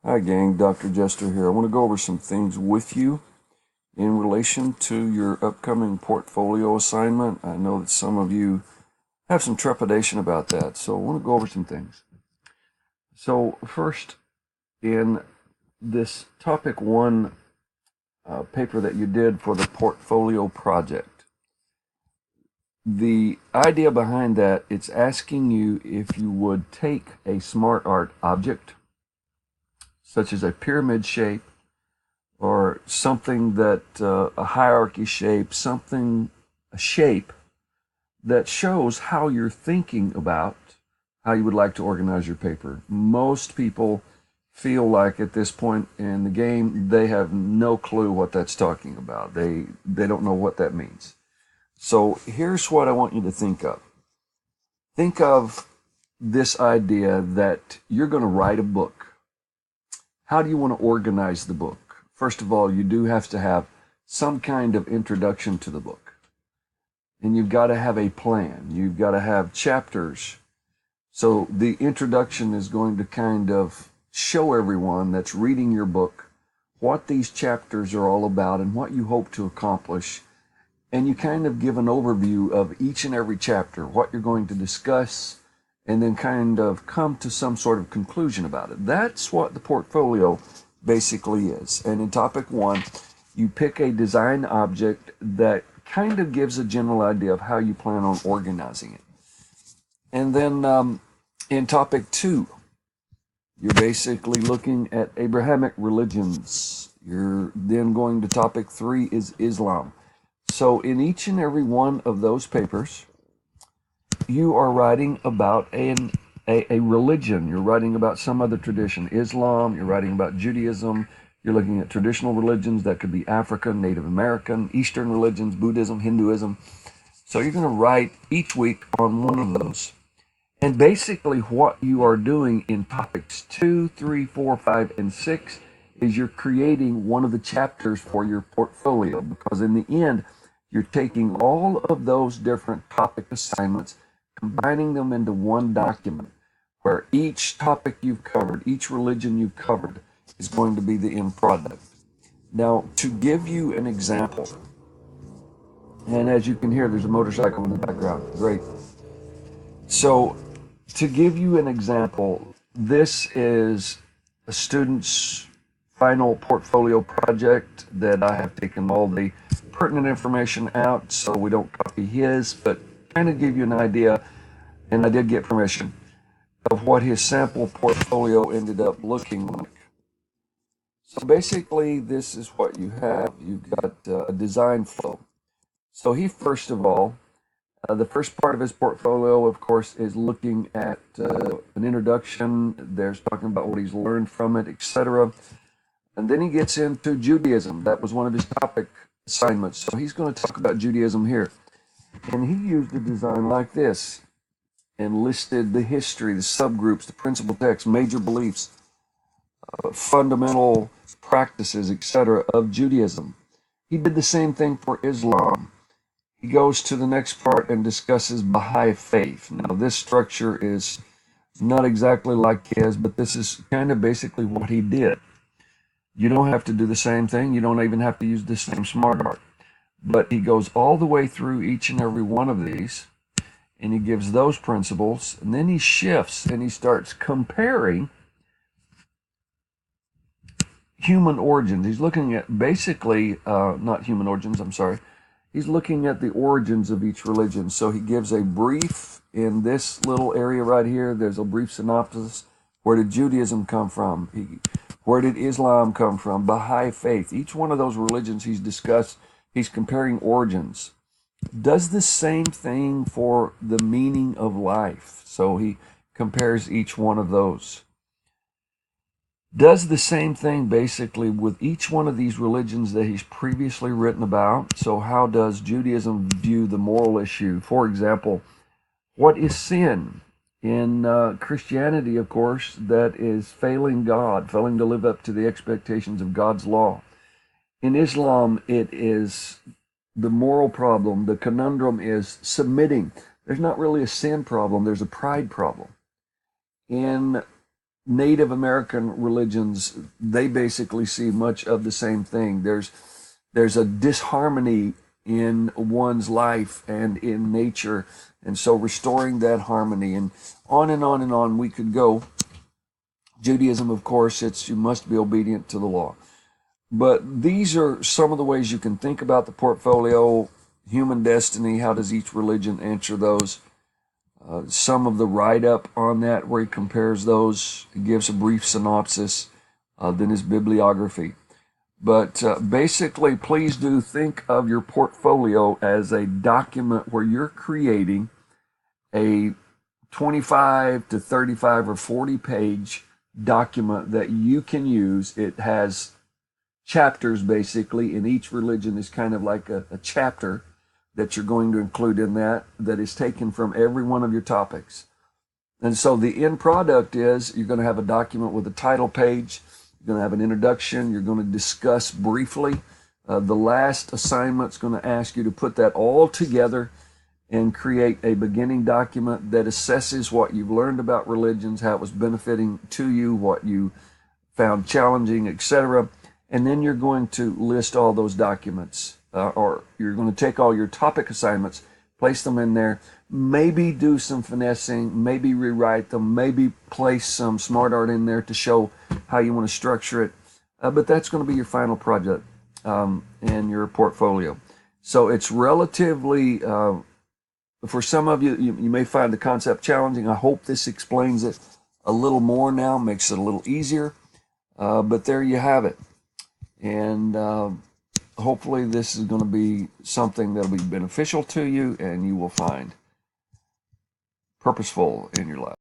Hi, gang. Dr. Jester here. I want to go over some things with you in relation to your upcoming portfolio assignment. I know that some of you have some trepidation about that, so I want to go over some things. So, first, in this topic one paper that you did for the portfolio project, the idea behind that, it's asking you if you would take a smart art object, such as a pyramid shape, or something that a hierarchy shape, a shape that shows how you're thinking about how you would like to organize your paper. Most people feel like at this point in the game they have no clue what that's talking about. They don't know what that means. So here's what I want you to think of. Think of this idea that you're going to write a book. How do you want to organize the book? First of all, you do have to have some kind of introduction to the book. And you've got to have a plan. You've got to have chapters. So the introduction is going to kind of show everyone that's reading your book what these chapters are all about and what you hope to accomplish. And you kind of give an overview of each and every chapter, what you're going to discuss, and then kind of come to some sort of conclusion about it. That's what the portfolio basically is. And in topic one, you pick a design object that kind of gives a general idea of how you plan on organizing it. And then in topic two, you're basically looking at Abrahamic religions. You're then going to topic three is Islam. So in each and every one of those papers, you are writing about a religion. You're writing about some other tradition. Islam, you're writing about Judaism. You're looking at traditional religions that could be African, Native American, Eastern religions, Buddhism, Hinduism. So you're going to write each week on one of those. And basically what you are doing in topics 2, 3, 4, 5, and 6 is you're creating one of the chapters for your portfolio, because in the end, you're taking all of those different topic assignments, combining them into one document where each topic you've covered, each religion you've covered is going to be the end product. Now, to give you an example, and as you can hear, there's a motorcycle in the background. Great. So, to give you an example, this is a student's final portfolio project that I have taken all the pertinent information out so we don't copy his, but kind of give you an idea, and I did get permission, of what his sample portfolio ended up looking like. So basically, this is what you have. You've got a design flow. So he, first of all, the first part of his portfolio, of course, is looking at an introduction. There's talking about what he's learned from it, etc. And then he gets into Judaism. That was one of his topic assignments. So he's going to talk about Judaism here. And he used a design like this and listed the history, the subgroups, the principal texts, major beliefs, fundamental practices, etc. of Judaism. He did the same thing for Islam. He goes to the next part and discusses Baha'i faith. Now, this structure is not exactly like his, but this is kind of basically what he did. You don't have to do the same thing. You don't even have to use the same smart art. But he goes all the way through each and every one of these, and he gives those principles, and then he shifts and he starts comparing human origins. He's looking at basically, not human origins, I'm sorry. He's looking at the origins of each religion. So he gives a brief in this little area right here. There's a brief synopsis. Where did Judaism come from? Where did Islam come from? Baha'i faith. Each one of those religions he's discussed, he's comparing origins. Does the same thing for the meaning of life. So he compares each one of those. Does the same thing basically with each one of these religions that he's previously written about. So how does Judaism view the moral issue? For example, what is sin? In Christianity, of course, that is failing God, failing to live up to the expectations of God's law. In Islam, it is the moral problem. The conundrum is submitting. There's not really a sin problem, there's a pride problem. In Native American religions, they basically see much of the same thing. There's a disharmony in one's life and in nature, and so restoring that harmony, and on and on and on we could go. Judaism, of course, it's you must be obedient to the law. But these are some of the ways you can think about the portfolio. Human destiny, how does each religion answer those? Some of the write-up on that where he compares those, he gives a brief synopsis, then his bibliography. But basically, please do think of your portfolio as a document where you're creating a 25 to 35 or 40 page document that you can use. It has chapters basically, and each religion is kind of like a chapter that you're going to include in that is taken from every one of your topics. And so the end product is you're going to have a document with a title page, you're going to have an introduction, you're going to discuss briefly. The last assignment's going to ask you to put that all together and create a beginning document that assesses what you've learned about religions, how it was benefiting to you, what you found challenging, etc. And then you're going to list all those documents, or you're going to take all your topic assignments, place them in there, maybe do some finessing, maybe rewrite them, maybe place some smart art in there to show how you want to structure it. But that's going to be your final project and your portfolio. So it's relatively, for some of you, you may find the concept challenging. I hope this explains it a little more now, makes it a little easier. But there you have it. And hopefully this is going to be something that'll be beneficial to you and you will find purposeful in your life.